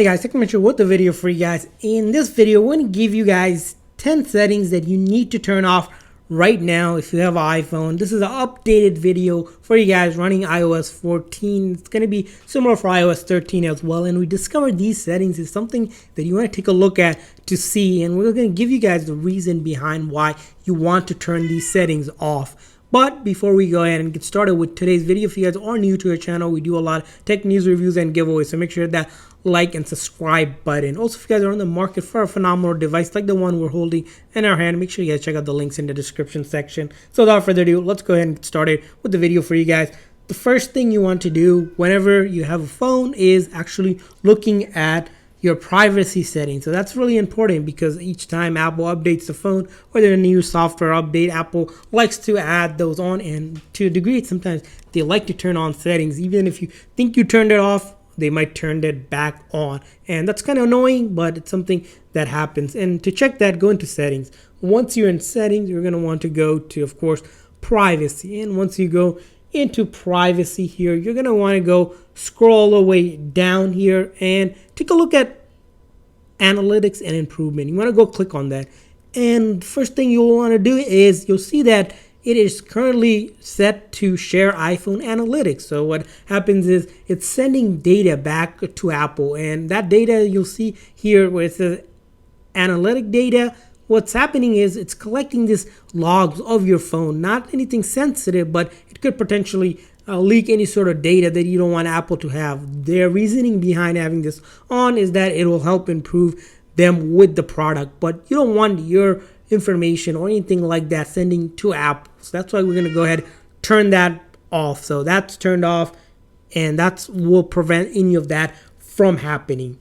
Hey guys, TechMentor with the video for you guys. In this video, we're going to give you guys 10 settings that you need to turn off right now if you have an iPhone. This is an updated video for you guys running iOS 14. It's going to be similar for iOS 13 as well. And we discovered these settings is something that you want to take a look at to see. And we're going to give you guys the reason behind why you want to turn these settings off. But before we go ahead and get started with today's video, if you guys are new to our channel, we do a lot of tech news reviews and giveaways. So make sure that like and subscribe button. Also, if you guys are on the market for a phenomenal device like the one we're holding in our hand, make sure you guys check out the links in the description section. So without further ado, let's go ahead and get started with the video for you guys. The first thing you want to do whenever you have a phone is actually looking at your privacy settings. So that's really important because each time Apple updates the phone or there's a new software update, Apple likes to add those on, and to a degree sometimes they like to turn on settings. Even if you think you turned it off, they might turn it back on, and that's kind of annoying, but it's something that happens. And to check that, go into settings. Once you're in settings, you're going to want to go to, of course, privacy. And once you go into privacy here, you're going to want to go scroll all the way down here and take a look at analytics and improvement. You want to go click on that, and first thing you'll want to do is you'll see that it is currently set to share iPhone analytics. So what happens is it's sending data back to Apple, and that data you'll see here where it says analytic data. What's happening is it's collecting this logs of your phone, not anything sensitive, but it could potentially leak any sort of data that you don't want Apple to have. Their reasoning behind having this on is that it will help improve them with the product, but you don't want your information or anything like that sending to Apple. So that's why we're going to go ahead and turn that off. So that's turned off, and that will prevent any of that from happening.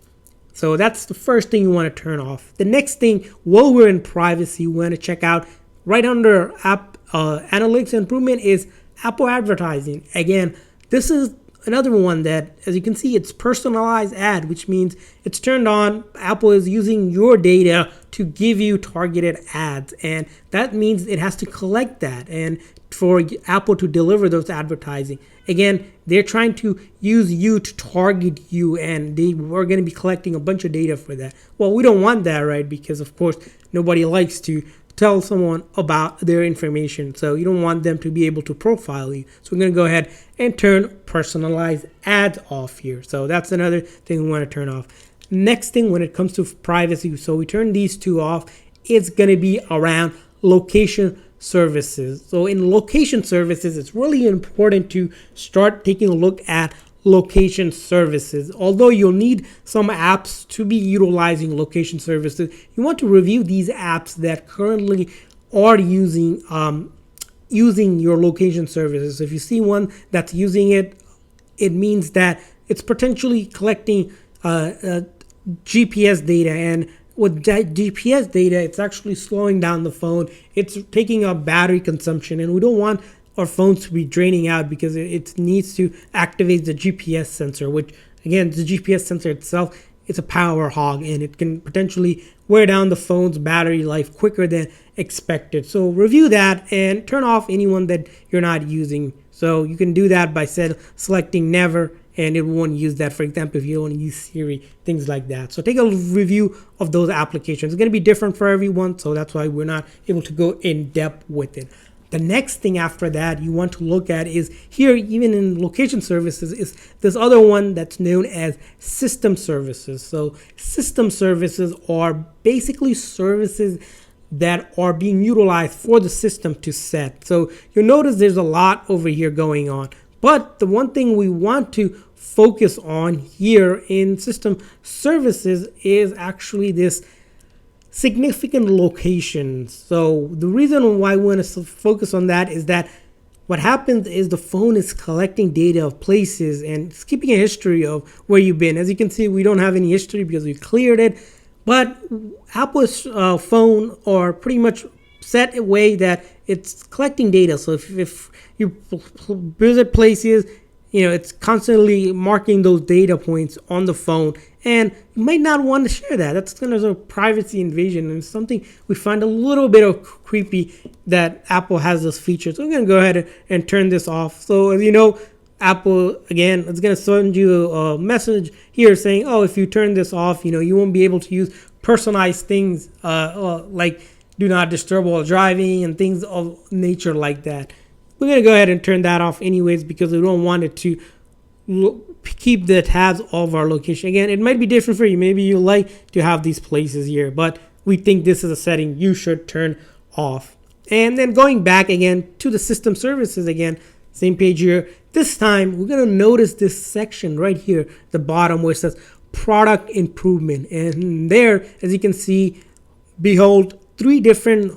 So that's the first thing you want to turn off. The next thing, while we're in privacy, we want to check out right under app analytics improvement is Apple advertising. Again, this is another one that, as you can see, it's personalized ad, which means it's turned on. Apple is using your data to give you targeted ads, and that means it has to collect that and for Apple to deliver those advertising. Again, they're trying to use you to target you, and they are going to be collecting a bunch of data for that. Well, we don't want that, right? Because of course nobody likes to tell someone about their information, so you don't want them to be able to profile you. So we're going to go ahead and turn personalized ads off here. So that's another thing we want to turn off. Next thing, when it comes to privacy, so we turn these two off, it's going to be around location services. So in location services, it's really important to start taking a look at location services. Although you'll need some apps to be utilizing location services, you want to review these apps that currently are using your location services. So if you see one that's using it, it means that it's potentially collecting GPS data, and with that GPS data, it's actually slowing down the phone. It's taking up battery consumption, and we don't want our phones to be draining out because it needs to activate the GPS sensor, which again, the GPS sensor itself, it's a power hog, and it can potentially wear down the phone's battery life quicker than expected. So review that and turn off anyone that you're not using. So you can do that by selecting never, and it won't use that. For example, if you don't use Siri, things like that. So take a review of those applications. It's going to be different for everyone, so that's why we're not able to go in depth with it. The next thing after that you want to look at is here, even in location services, is this other one that's known as system services. So system services are basically services that are being utilized for the system to set. So you'll notice there's a lot over here going on. But the one thing we want to focus on here in system services is actually this significant locations. So the reason why we want to focus on that is that what happens is the phone is collecting data of places and it's keeping a history of where you've been. As you can see, we don't have any history because we cleared it, but Apple's phone are pretty much set a way that it's collecting data. So if you visit places, it's constantly marking those data points on the phone, and you might not want to share that. That's kind of a privacy invasion, and it's something we find a little bit of creepy that Apple has this feature. So we're going to go ahead and turn this off. So as you know, Apple, again, it's going to send you a message here saying, oh, if you turn this off, you won't be able to use personalized things like do not disturb while driving and things of nature like that. We're going to go ahead and turn that off anyways because we don't want it to keep the tabs of our location. Again, it might be different for you. Maybe you like to have these places here, but we think this is a setting you should turn off. And then going back again to the system services again, same page here. This time we're going to notice this section right here, the bottom where it says product improvement. And there, as you can see, behold, 3 different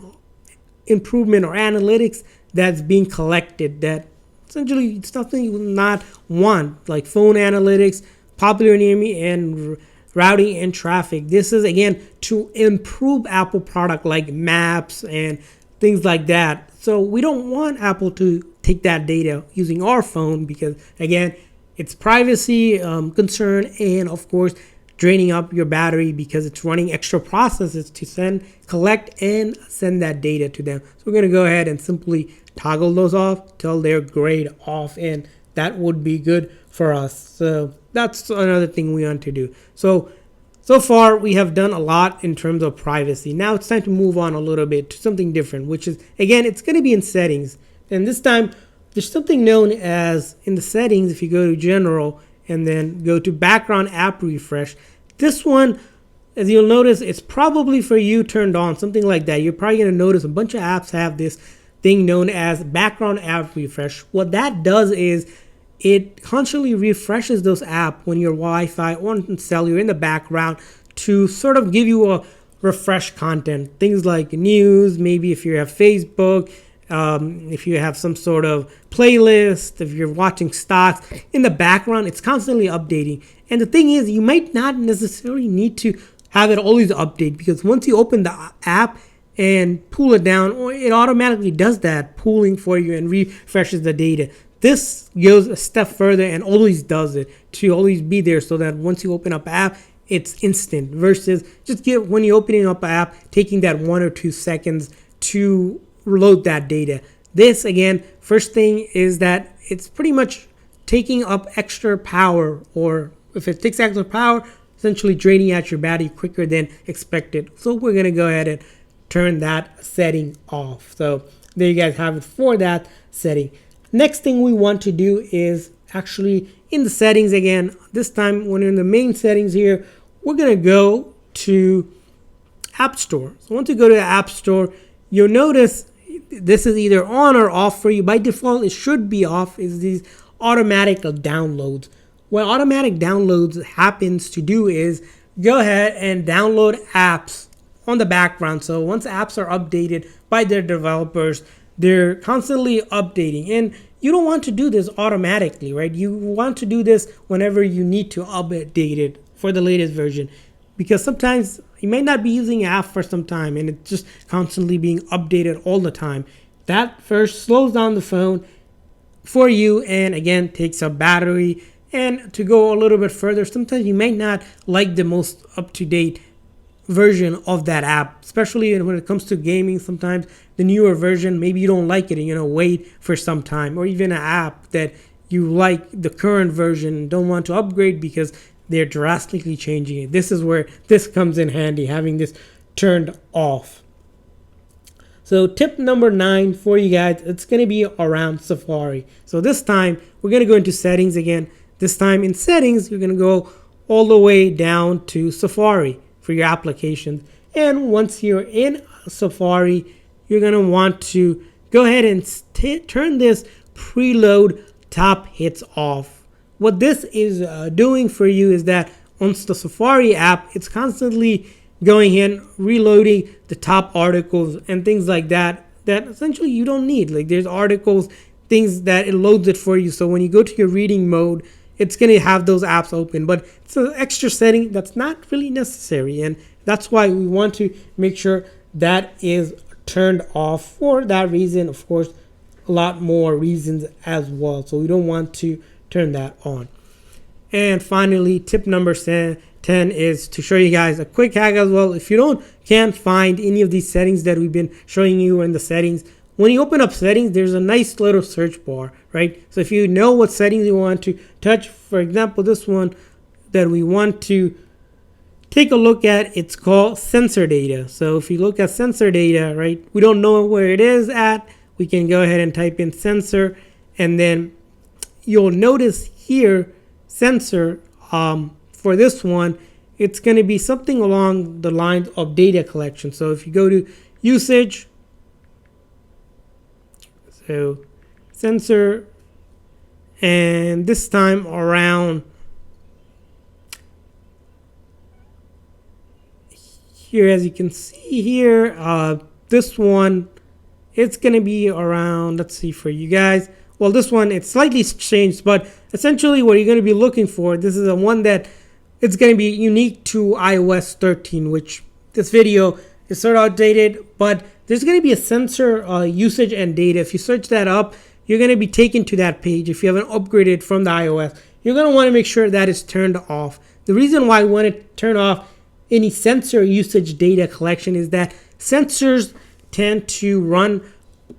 improvement or analytics that's being collected that essentially it's something you will not want, like phone analytics, popular near me, and routing and traffic. This is again to improve Apple product like maps and things like that. So we don't want Apple to take that data using our phone because again, it's privacy concern, and of course draining up your battery because it's running extra processes to collect and send that data to them. So we're going to go ahead and simply toggle those off till they're grayed off, and that would be good for us. So that's another thing we want to do. So far we have done a lot in terms of privacy. Now it's time to move on a little bit to something different, which is again, it's going to be in settings. And this time there's something known as in the settings, if you go to general and then go to background app refresh, this one, as you'll notice, it's probably for you turned on, something like that. You're probably going to notice a bunch of apps have this thing known as background app refresh. What that does is it constantly refreshes those apps when your Wi-Fi or cellular in the background to sort of give you a refresh content. Things like news, maybe if you have Facebook, if you have some sort of playlist, if you're watching stocks, in the background, it's constantly updating. And the thing is, you might not necessarily need to have it always update because once you open the app and pull it down, it automatically does that pooling for you and refreshes the data. This goes a step further and always does it to always be there so that once you open up an app, it's instant versus just when you're opening up an app, taking that 1 or 2 seconds to load that data. This again, first thing is that it's pretty much taking up extra power, or if it takes extra power, essentially draining out your battery quicker than expected. So we're going to go ahead and turn that setting off. So there you guys have it for that setting. Next thing we want to do is actually in the settings again. This time when in the main settings here, we're going to go to App Store. So once you go to the App Store, you'll notice this is either on or off for you. By default, it should be off, is these automatic downloads. What automatic downloads happens to do is go ahead and download apps on the background. So once apps are updated by their developers, they're constantly updating, and you don't want to do this automatically, right? You want to do this whenever you need to update it for the latest version, because sometimes you may not be using an app for some time and it's just constantly being updated all the time. That first slows down the phone for you and again takes up battery. And to go a little bit further, sometimes you may not like the most up-to-date version of that app, especially when it comes to gaming. Sometimes the newer version, maybe you don't like it and wait for some time, or even an app that you like the current version and don't want to upgrade because they're drastically changing it. This is where this comes in handy, having this turned off. So tip number 9 for you guys, it's going to be around Safari. So this time we're going to go into settings again. This time in settings, you're going to go all the way down to Safari for your applications. And once you're in Safari, you're going to want to go ahead and turn this preload top hits off. What this is doing for you is that once the Safari app, it's constantly going in, reloading the top articles and things like that essentially you don't need. Like there's articles, things that it loads it for you. So when you go to your reading mode, it's going to have those apps open, but it's an extra setting that's not really necessary. And that's why we want to make sure that is turned off for that reason. Of course, a lot more reasons as well. So we don't want to turn that on. And finally, tip number 10 is to show you guys a quick hack as well. If you can't find any of these settings that we've been showing you in the settings, when you open up settings, there's a nice little search bar, right? So if you know what settings you want to touch, for example, this one that we want to take a look at, it's called sensor data. So if you look at sensor data, right, we don't know where it is at, we can go ahead and type in sensor, and then you'll notice here sensor, for this one, it's going to be something along the lines of data collection. So if you go to usage, so sensor, and this time around here, as you can see here, this one, it's going to be around, let's see for you guys. Well, this one, it's slightly changed, but essentially what you're going to be looking for, this is the one that it's going to be unique to iOS 13, which this video is sort of outdated, but there's going to be a sensor usage and data. If you search that up, you're going to be taken to that page. If you haven't upgraded from the iOS, you're going to want to make sure that is turned off. The reason why I want to turn off any sensor usage data collection is that sensors tend to run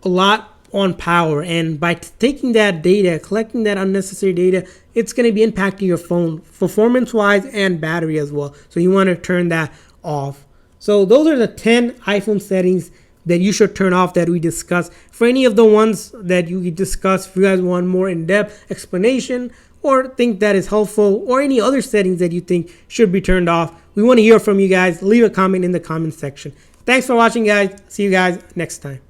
a lot on power, and by taking that data, collecting that unnecessary data, it's going to be impacting your phone performance wise and battery as well. So you want to turn that off. So those are the 10 iPhone settings that you should turn off that we discussed. For any of the ones that you discussed, if you guys want more in-depth explanation or think that is helpful, or any other settings that you think should be turned off, we want to hear from you guys. Leave a comment in the comment section. Thanks for watching, guys. See you guys next time.